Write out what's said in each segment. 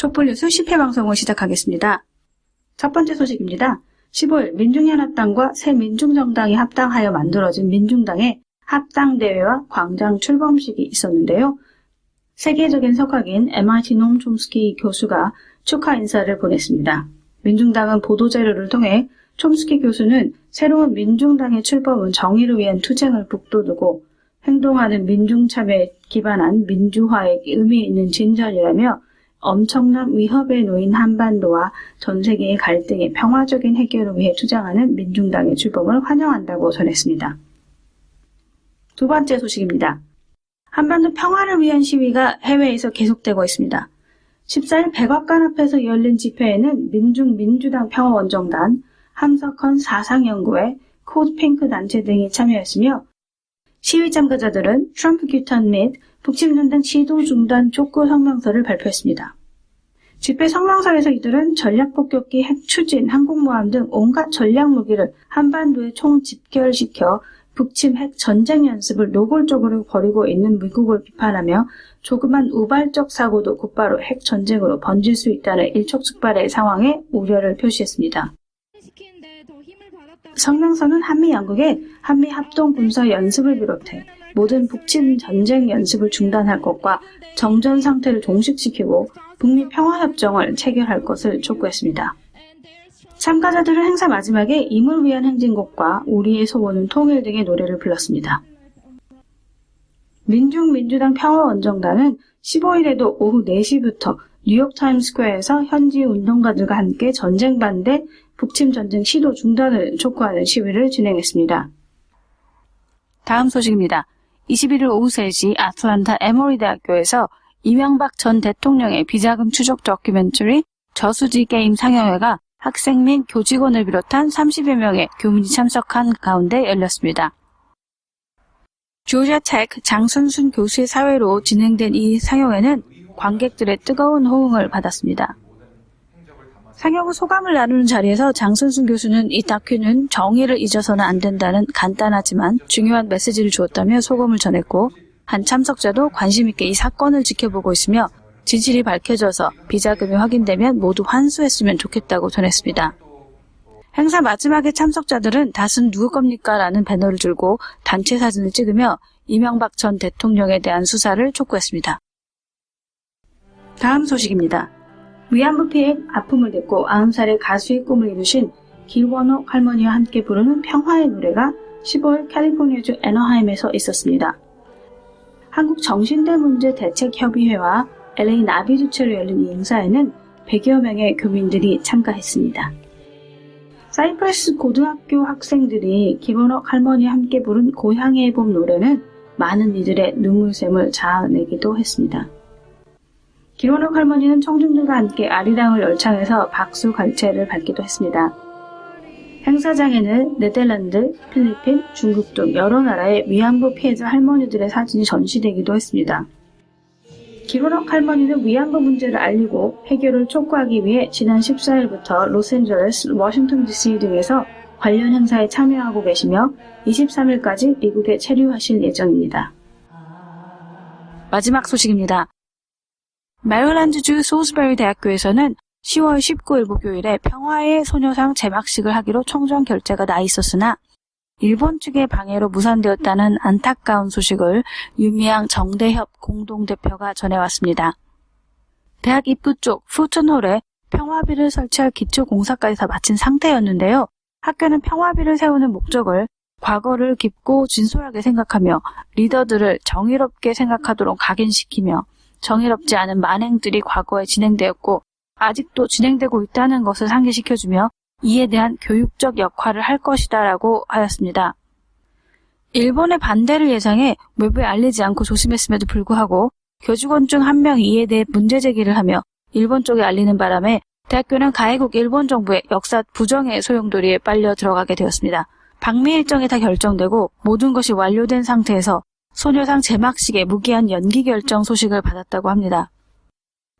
촛불 뉴스 10회 방송을 시작하겠습니다. 첫 번째 소식입니다. 15일 민중연합당과 새 민중정당이 합당하여 만들어진 민중당의 합당대회와 광장 출범식이 있었는데요. 세계적인 석학인 MIT 노엄 촘스키 교수가 축하 인사를 보냈습니다. 민중당은 보도자료를 통해 촘스키 교수는 새로운 민중당의 출범은 정의를 위한 투쟁을 북돋우고 행동하는 민중참여에 기반한 민주화에 의미 있는 진전이라며 엄청난 위협에 놓인 한반도와 전 세계의 갈등의 평화적인 해결을 위해 투쟁하는 민중당의 출범을 환영한다고 전했습니다. 두 번째 소식입니다. 한반도 평화를 위한 시위가 해외에서 계속되고 있습니다. 14일 백악관 앞에서 열린 집회에는 민중당 평화원정단, 함석헌 사상연구회, 코드핑크 단체 등이 참여했으며 시위 참가자들은 트럼프 규탄 및 북침 전쟁 시도 중단 촉구 성명서를 발표했습니다. 집회 성명서에서 이들은 전략폭격기, 핵 추진, 항공모함 등 온갖 전략 무기를 한반도에 총집결시켜 북침 핵 전쟁 연습을 노골적으로 벌이고 있는 미국을 비판하며 조그만 우발적 사고도 곧바로 핵 전쟁으로 번질 수 있다는 일촉즉발의 상황에 우려를 표시했습니다. 성명서는 한미 양국의 한미 합동 군사 연습을 비롯해 모든 북침 전쟁 연습을 중단할 것과 정전 상태를 종식시키고 북미 평화협정을 체결할 것을 촉구했습니다. 참가자들은 행사 마지막에 임을 위한 행진곡과 우리의 소원은 통일 등의 노래를 불렀습니다. 민주당 평화원정단은 15일에도 오후 4시부터 뉴욕 타임스퀘어에서 현지 운동가들과 함께 전쟁 반대, 북침 전쟁 시도 중단을 촉구하는 시위를 진행했습니다. 다음 소식입니다. 21일 오후 3시 아틀란타 에모리 대학교에서 이명박 전 대통령의 비자금 추적 다큐멘터리 저수지 게임 상영회가 학생 및 교직원을 비롯한 30여 명의 교민이 참석한 가운데 열렸습니다. 조지아 테크 장선순 교수의 사회로 진행된 이 상영회는 관객들의 뜨거운 호응을 받았습니다. 상영 후 소감을 나누는 자리에서 장선순 교수는 이 다큐는 정의를 잊어서는 안 된다는 간단하지만 중요한 메시지를 주었다며 소감을 전했고 한 참석자도 관심 있게 이 사건을 지켜보고 있으며 진실이 밝혀져서 비자금이 확인되면 모두 환수했으면 좋겠다고 전했습니다. 행사 마지막에 참석자들은 닷은 누구 겁니까? 라는 배너를 들고 단체 사진을 찍으며 이명박 전 대통령에 대한 수사를 촉구했습니다. 다음 소식입니다. 위안부 피해 아픔을 딛고 90살의 가수의 꿈을 이루신 길원옥 할머니와 함께 부르는 평화의 노래가 15일 캘리포니아주 애너하임에서 있었습니다. 한국정신대문제대책협의회와 LA 나비 주최로 열린 이 행사에는 100여 명의 교민들이 참가했습니다. 사이프러스 고등학교 학생들이 길원옥 할머니와 함께 부른 고향의 봄 노래는 많은 이들의 눈물샘을 자아내기도 했습니다. 길원옥 할머니는 청중들과 함께 아리랑을 열창해서 박수 갈채를 밟기도 했습니다. 행사장에는 네덜란드, 필리핀, 중국 등 여러 나라의 위안부 피해자 할머니들의 사진이 전시되기도 했습니다. 길원옥 할머니는 위안부 문제를 알리고 해결을 촉구하기 위해 지난 14일부터 로스앤젤레스, 워싱턴 DC 등에서 관련 행사에 참여하고 계시며 23일까지 미국에 체류하실 예정입니다. 마지막 소식입니다. 메릴랜드주 소스베리 대학교에서는 10월 19일 목요일에 평화의 소녀상 제막식을 하기로 총정 결재가 나 있었으나 일본 측의 방해로 무산되었다는 안타까운 소식을 유미양 정대협 공동대표가 전해왔습니다. 대학 입구 쪽 푸튼홀에 평화비를 설치할 기초 공사까지 다 마친 상태였는데요. 학교는 평화비를 세우는 목적을 과거를 깊고 진솔하게 생각하며 리더들을 정의롭게 생각하도록 각인시키며 정의롭지 않은 만행들이 과거에 진행되었고 아직도 진행되고 있다는 것을 상기시켜주며 이에 대한 교육적 역할을 할 것이다라고 하였습니다. 일본의 반대를 예상해 외부에 알리지 않고 조심했음에도 불구하고 교직원 중 한 명이 이에 대해 문제 제기를 하며 일본 쪽에 알리는 바람에 대학교는 가해국 일본 정부의 역사 부정의 소용돌이에 빨려 들어가게 되었습니다. 방미 일정이 다 결정되고 모든 것이 완료된 상태에서 소녀상 제막식의 무기한 연기 결정 소식을 받았다고 합니다.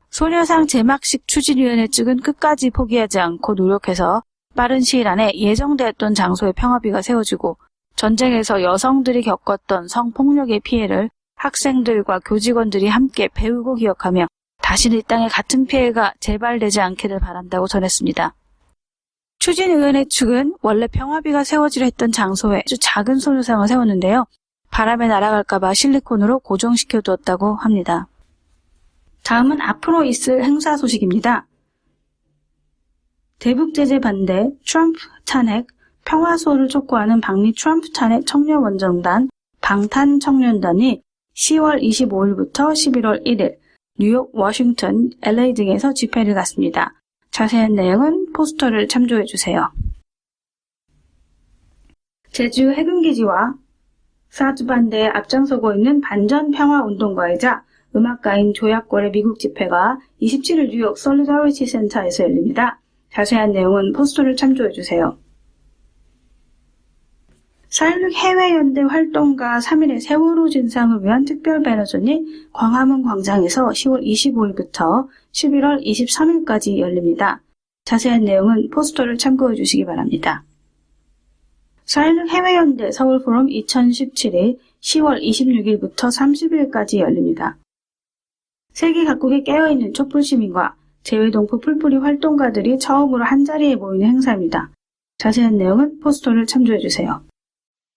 소녀상 제막식 추진위원회 측은 끝까지 포기하지 않고 노력해서 빠른 시일 안에 예정되었던 장소에 평화비가 세워지고 전쟁에서 여성들이 겪었던 성폭력의 피해를 학생들과 교직원들이 함께 배우고 기억하며 다시는 이 땅에 같은 피해가 재발되지 않기를 바란다고 전했습니다. 추진위원회 측은 원래 평화비가 세워지려 했던 장소에 아주 작은 소유상을 세웠는데요. 바람에 날아갈까봐 실리콘으로 고정시켜 두었다고 합니다. 다음은 앞으로 있을 행사 소식입니다. 대북 제재 반대, 트럼프 탄핵, 평화수호를 촉구하는 방미 트럼프 탄핵 청년원정단, 방탄청년단이 10월 25일부터 11월 1일 뉴욕, 워싱턴, LA 등에서 집회를 갖습니다. 자세한 내용은 포스터를 참조해주세요. 제주 해군기지와 사드 반대에 앞장서고 있는 반전평화운동가이자 음악가인 조약골의 미국 집회가 27일 뉴욕 솔리더리티 센터에서 열립니다. 자세한 내용은 포스터를 참조해주세요. 4.16 해외연대 활동가 3일의 세월호 진상을 위한 특별 배너전이 광화문 광장에서 10월 25일부터 11월 23일까지 열립니다. 자세한 내용은 포스터를 참고해 주시기 바랍니다. 4.16 해외연대 서울포럼 2017이 10월 26일부터 30일까지 열립니다. 세계 각국에 깨어있는 촛불시민과 재외동포 풀뿌리 활동가들이 처음으로 한자리에 모이는 행사입니다. 자세한 내용은 포스터를 참조해 주세요.